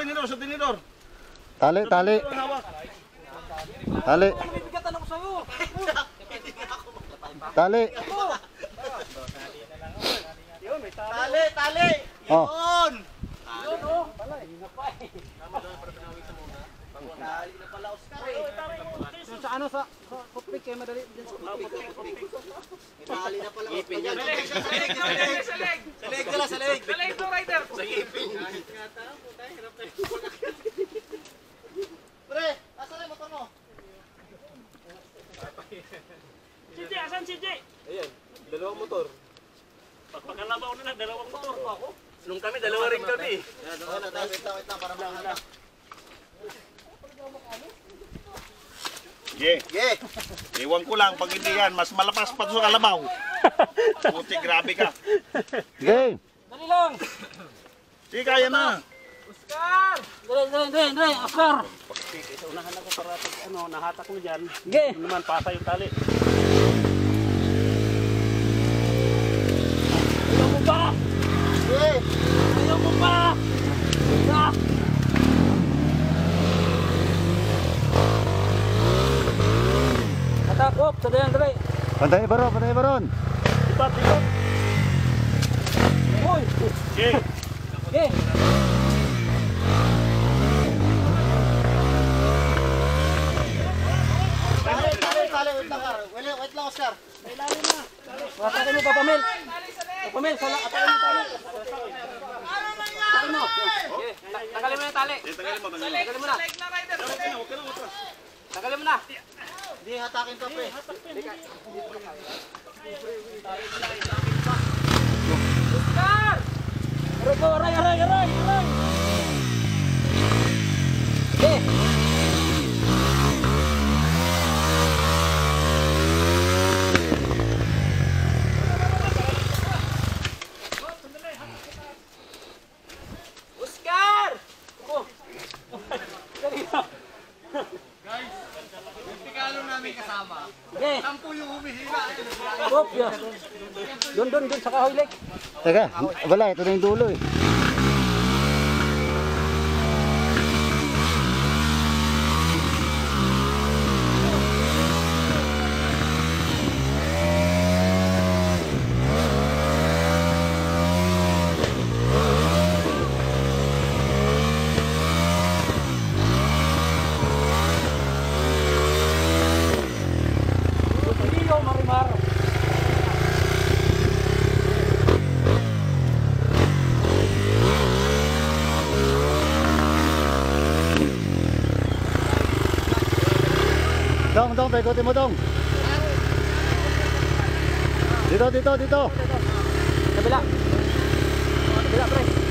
sa tinidor. Tali. Tali. Tali. Tali. Oh. Yun. Sa ano sa kupik kay madali din sa Tali na pala. Ipin yan. Sa leg. to, rider. Sa ipin. Pre, asan yung motor mo? CJ, asan CJ? Ayan, dalawang motor. Pagpakalabaw nila, dalawang motor pa ako. Nung kami, dalawa rin kami. Wait lang, para makahanda. Iwan ko lang pag hindi yan, mas malapas pa sa kalabaw. Puti, grabe ka. Game. Dali lang. Sige, kaya na. Oscar! Dali, Oscar! Sa unahan ako para ano nahatak mo diyan. Sige. Naman pasa yung tali. Ayaw mo ba? Ayaw mo ba? Ah! Atakop, sadayan dali. Pantay baron. Ipat. Uy! Sige. Okay. Tali, wait lang, Oscar. Wait lang, Oscar. Atakin mo, Papamel. Papamel, atakin mo tali. Atakin mo. Tagalin mo yung tali. Tagalin mo na. Tagalin mo na. Hindi hatakin to, pre. Oscar! Aray! Okay. Oscar! Tikalo namin kasama. Okay. Sampu yung humihila. Kopya. Doon sa kahoy lake. Teka, wala, ito na yung dulo eh. Rio Marimar. Dong, paikutin mo dong. Dito. Kabila, pre.